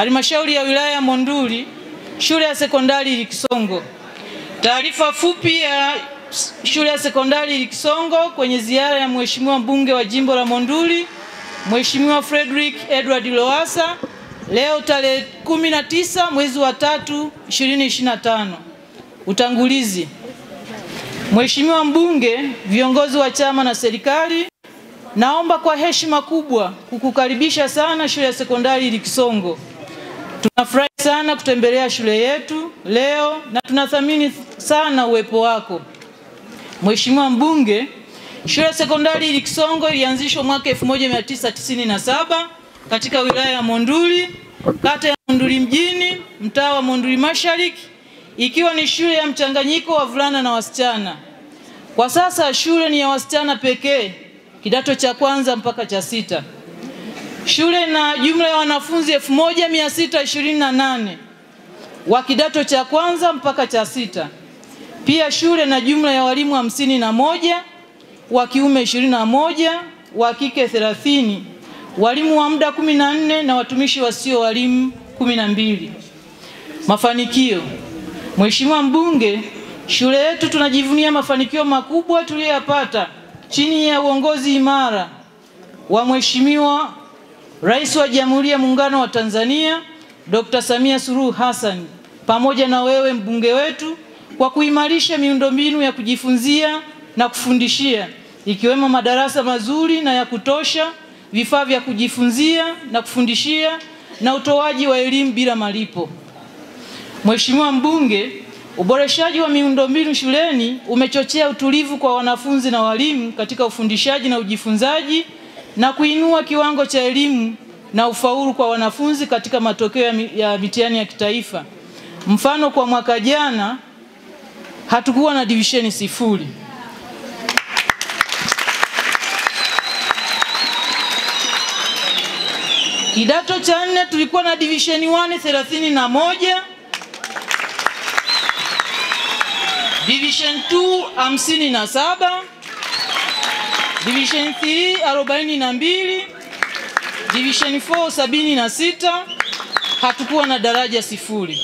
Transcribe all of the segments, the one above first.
Halmashauri ya wilaya ya Monduli, shule ya sekondari Ilikisongo. Taarifa fupi ya shule ya sekondari Ilikisongo kwenye ziara ya Mheshimiwa mbunge wa jimbo la Monduli, Mheshimiwa Frederick Edward Lowassa, leo tarehe 19 mwezi wa 3 2025. Utangulizi. Mheshimiwa mbunge, viongozi wa chama na serikali, naomba kwa heshima kubwa kukukaribisha sana shule ya sekondari Ilikisongo. Tunafurahi sana kutembelea shule yetu leo na tunathamini sana uwepo wako. Mheshimiwa mbunge, shule ya sekondari Ilikisongo ilianzishwa mwaka 1997 katika wilaya ya Monduli, kata ya Monduli mjini, mtaa wa Monduli Mashariki, ikiwa ni shule ya mchanganyiko wa wavulana na wasichana. Kwa sasa shule ni ya wasichana pekee, kidato cha kwanza mpaka cha 6. Shule na jumla ya wanafunzi 1628 wa kidato cha kwanza mpaka cha 6. Pia shule na jumla ya walimu 51, wa kiume 21, wa kike 30, walimu wa muda 14 na watumishi wasio walimu 12. Mafanikio. Mheshimiwa mbunge, shule yetu tunajivunia mafanikio makubwa tuliyoyapata chini ya uongozi imara wa Mheshimiwa Rais wa Jamhuri ya Muungano wa Tanzania Dr. Samia Suluhu Hassan, pamoja na wewe mbunge wetu, kwa kuimarisha miundombinu ya kujifunzia na kufundishia, ikiwemo madarasa mazuri na ya kutosha, vifaa vya kujifunzia na kufundishia, na utoaji wa elimu bila malipo. Mheshimiwa mbunge, uboreshaji wa miundombinu shuleni umechochea utulivu kwa wanafunzi na walimu katika ufundishaji na ujifunzaji, na kuinua kiwango cha elimu na ufaulu kwa wanafunzi katika matokeo ya mitihani ya kitaifa. Mfano, kwa mwaka jana hatukuwa na division 0. Kidato cha 4 tulikuwa na division 1 31, division 2 57, division 3 42, division 4 76, hatukuwa na daraja 0.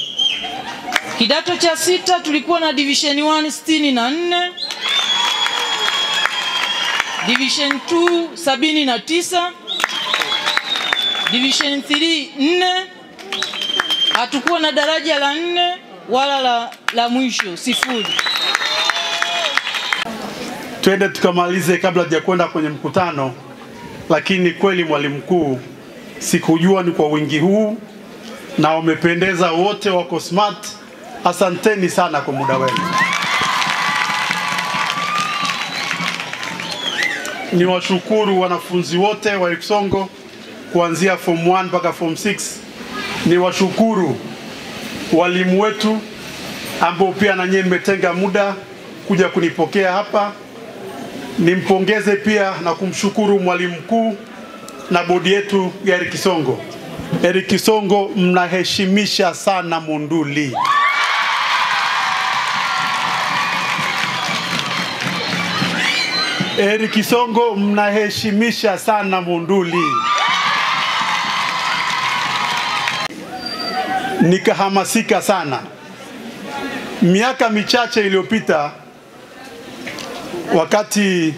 Kidato cha 6 tulikuwa na division 1 64, division 2 79, division 3 4, hatukuwa na daraja la 4 wala la mwisho 0. Twende tukamalize kabla hajakwenda kwenye mkutano, lakini kweli mwalimu mkuu, sikujua ni kwa wingi huu na wamependeza wote, wako smart. Asanteni sana kwa muda wenu. Niwashukuru wanafunzi wote wa Ilikisongo kuanzia form 1 mpaka form 6. Niwashukuru walimu wetu ambao pia na nyinyi mmetenga muda kuja kunipokea hapa. Nimpongeze pia na kumshukuru mwalimu mkuu na bodi yetu ya Ilikisongo. Ilikisongo mnaheshimisha sana Monduli. Ilikisongo mnaheshimisha sana Monduli. Nikahamasika sana. Miaka michache iliyopita, wakati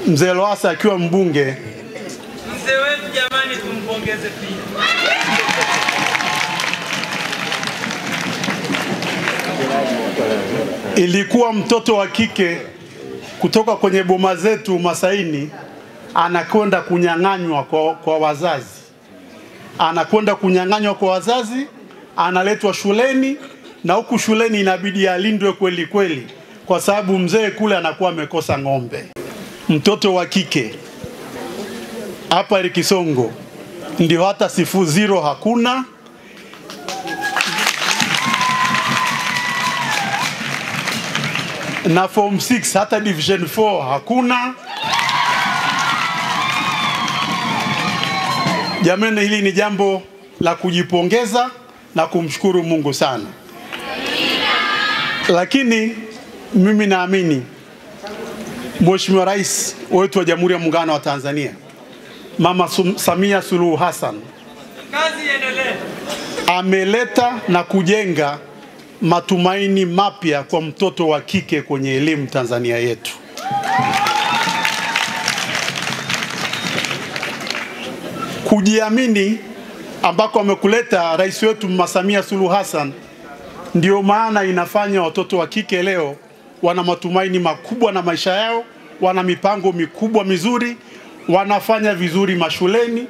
Mzee Lowassa akiwa mbunge, mzee wetu jamani, tumpongeze pia. Ilikuwa mtoto wa kike kutoka kwenye boma zetu Masaini anakwenda kunyang'anywa kwa wazazi. Anakwenda kunyang'anywa kwa wazazi, analetwa shuleni, na huku shuleni inabidi alindwe kweli kweli, kwa sababu mzee kule anakuwa amekosa ng'ombe. Mtoto wa kike hapa Ilikisongo ndio hata 0 hakuna. Na form 6 hata division 4 hakuna. Jamani, hili ni jambo la kujipongeza na kumshukuru Mungu sana. Lakini mimi naamini Mheshimiwa Rais wetu wa Jamhuri ya Muungano wa Tanzania, Mama Samia Suluhu Hassan, Kazi iendelee. Ameleta na kujenga matumaini mapya kwa mtoto wa kike kwenye elimu Tanzania yetu. Kujiamini ambako amekuleta rais wetu Mama Samia Suluhu Hassan, ndio maana inafanya watoto wa kike leo wana matumaini makubwa na maisha yao, wana mipango mikubwa mizuri, wanafanya vizuri mashuleni,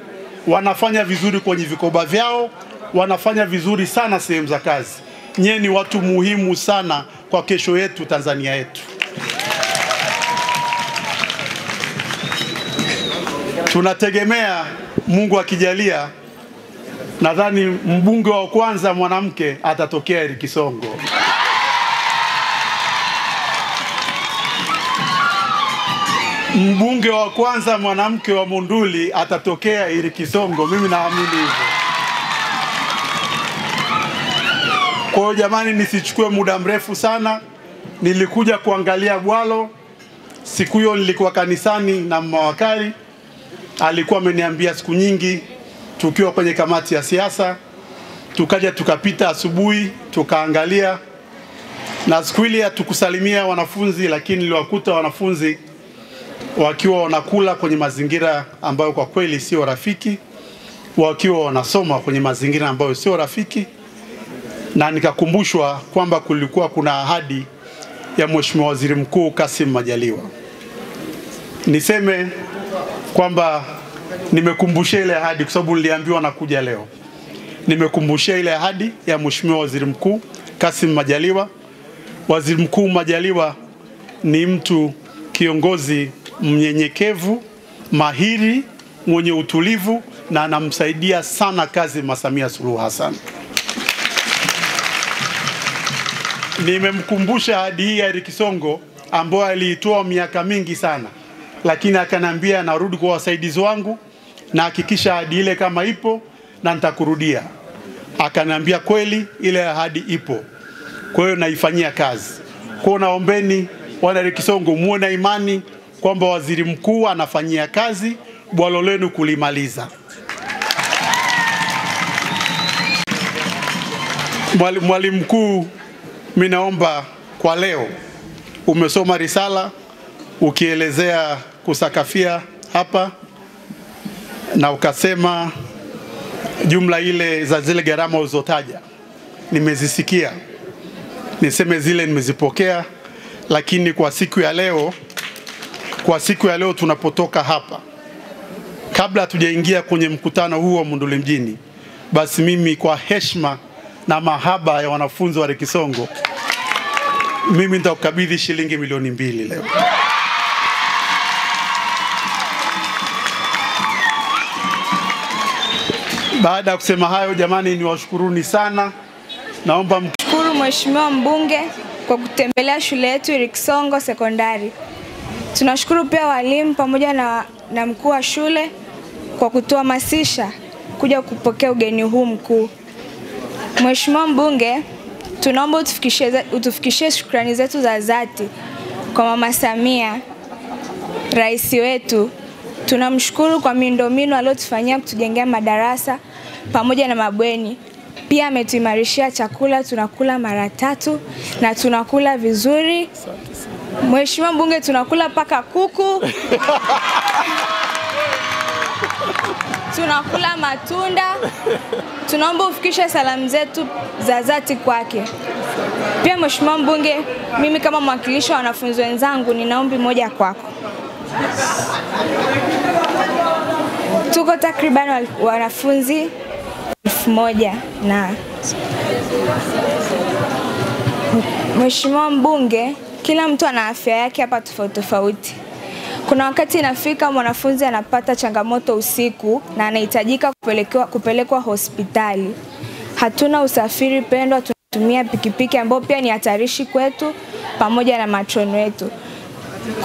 wanafanya vizuri kwenye vikoba vyao, wanafanya vizuri sana sehemu za kazi. Nyie ni watu muhimu sana kwa kesho yetu Tanzania yetu. Tunategemea Mungu akijalia, nadhani mbunge wa kwanza mwanamke atatokea Eric Songo. Mbunge wa kwanza mwanamke wa Monduli atatokea Eric Songo. Mimi naamini hivyo. Kwa hiyo jamani, nisichukue muda mrefu sana. Nilikuja kuangalia bwalo. Siku hiyo nilikuwa kanisani na mawakili. Alikuwa ameniambia siku nyingi, tukiwa kwenye kamati ya siasa, tukaja tukapita asubuhi, tukaangalia. Na siku ile hatukusalimia wanafunzi, lakini niliwakuta wanafunzi wakiwa wanakula kwenye mazingira ambayo kwa kweli sio rafiki, wakiwa wanasoma kwenye mazingira ambayo sio rafiki. Na nikakumbushwa kwamba kulikuwa kuna ahadi ya Mheshimiwa Waziri Mkuu Kassim Majaliwa. Niseme kwamba nimekumbusha ile ahadi kwa sababu niliambiwa nakuja leo. Nimekumbusha ile ahadi ya Mheshimiwa Waziri Mkuu Kassim Majaliwa. Waziri Mkuu Majaliwa ni mtu kiongozi mnyenyekevu, mahiri, mwenye utulivu, na anamsaidia sana kazi Mama Samia Suluhu Hassan. Nimemkumbusha ahadi hii ya Eric Songo ambayo aliitoa miaka mingi sana, lakini akaniambia narudi kwa wasaidizi wangu na hakikisha ahadi ile kama ipo na nitakurudia. Akaniambia kweli ile ahadi ipo. Kwa hiyo naifanyia kazi. Kwa hiyo naombeni wana Eric Songo muone imani kwamba waziri mkuu anafanyia kazi bwalo lenu kulimaliza. Mwalimu mkuu, mimi naomba kwa leo umesoma risala ukielezea kusakafia hapa na ukasema jumla ile za zile gharama ulizotaja nimezisikia, niseme zile nimezipokea. Lakini kwa siku ya leo tunapotoka hapa, kabla hatujaingia kwenye mkutano huu wa Monduli mjini, basi mimi kwa heshima na mahaba ya wanafunzi wa Eric Songo, mimi nitakukabidhi shilingi milioni 2 leo. Baada ya kusema hayo, jamani, niwashukuruni sana. Naomba mshukuru Mheshimiwa mbunge kwa kutembelea shule yetu Eric Songo Sekondari. Tunashukuru pia walimu pamoja na mkuu wa shule kwa kutuhamasisha kuja kupokea ugeni huu mkuu. Mheshimiwa mbunge, tunaomba utufikishie shukrani zetu za dhati kwa Mama Samia, rais wetu. Tunamshukuru kwa miundombinu aliyotufanyia kutujengea madarasa pamoja na mabweni. Pia ametuimarishia chakula, tunakula mara 3 na tunakula vizuri. Mheshimiwa mbunge, tunakula paka kuku. Tunakula matunda. Tunaomba ufikishe salamu zetu za dhati kwake. Pia Mheshimiwa mbunge, mimi kama mwakilishi wa wanafunzi wenzangu nina ombi moja kwako. Tuko takriban wanafunzi 1000 na Mheshimiwa mbunge, kila mtu ana afya yake hapa tofauti. Kuna wakati inafika mwanafunzi anapata changamoto usiku na anahitajika kupelekwa hospitali. Hatuna usafiri pendwa, tunatumia pikipiki ambayo pia ni hatarishi kwetu pamoja na matroni wetu.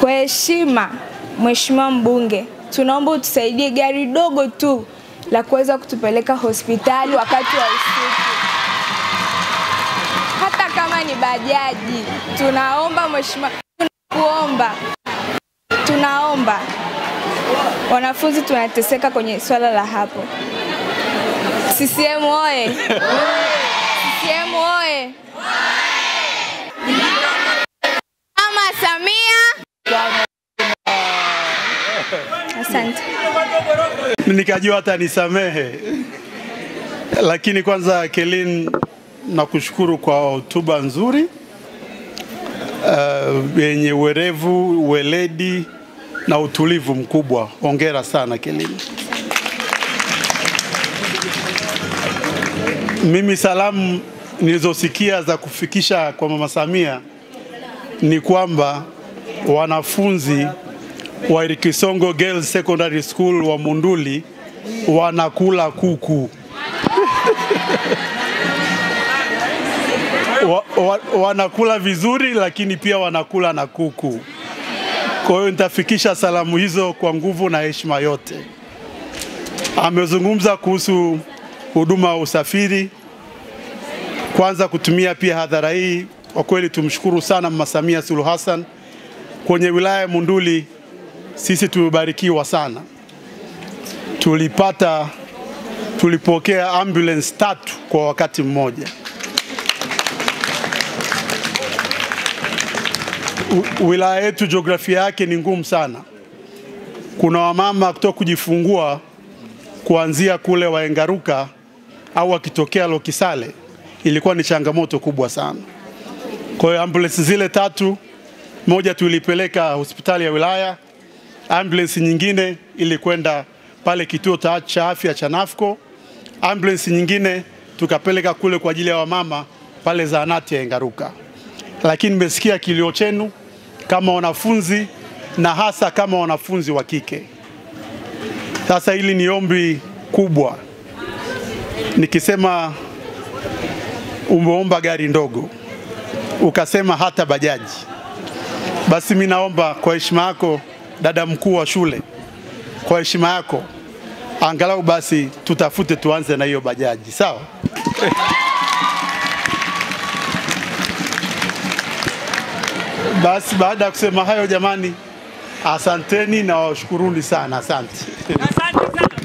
Kwa heshima Mheshimiwa mbunge, tunaomba utusaidie gari dogo tu la kuweza kutupeleka hospitali wakati wa usiku. Hata kama ni bajaji, tunaomba Mheshimiwa, tunaomba. Wanafunzi tunateseka kwenye swala la hapo. CCM oye! CCM oye! Mama Samia. Asante. Nikajua hata nisamehe. Lakini kwanza Kelin, nakushukuru kwa hotuba nzuri yenye werevu, weledi na utulivu mkubwa. Hongera sana Kelin. Mimi salamu nilizosikia za kufikisha kwa Mama Samia ni kwamba wanafunzi wa Irikisongo Girls Secondary School wa Monduli wanakula kuku. Wanakula vizuri, lakini pia wanakula na kuku. Kwa hiyo nitafikisha salamu hizo kwa nguvu na heshima yote. Amezungumza kuhusu huduma ya usafiri. Kwanza kutumia pia hadhara hii, kwa kweli tumshukuru sana Mama Samia Suluhu Hassan. Kwenye wilaya ya Monduli sisi tumebarikiwa sana. Tulipokea ambulance 3 kwa wakati mmoja. Wilaya yetu jiografia yake ni ngumu sana. Kuna wamama kutoka kujifungua kuanzia kule Waengaruka au wakitokea Lokisale, ilikuwa ni changamoto kubwa sana. Kwa hiyo ambulance zile 3, moja tulipeleka hospitali ya wilaya, ambulance nyingine ilikwenda pale kituo cha afya cha Nafco, ambulance nyingine tukapeleka kule kwa ajili ya wamama pale zahanati ya Engaruka. Lakini nimesikia kilio chenu kama wanafunzi na hasa kama wanafunzi wa kike. Sasa hili ni ombi kubwa. Nikisema umeomba gari ndogo, ukasema hata bajaji, basi mimi naomba kwa heshima yako dada mkuu wa shule, kwa heshima yako angalau basi tutafute tuanze na hiyo bajaji, sawa? Basi baada ya kusema hayo jamani, asanteni na washukuruni sana. Asante.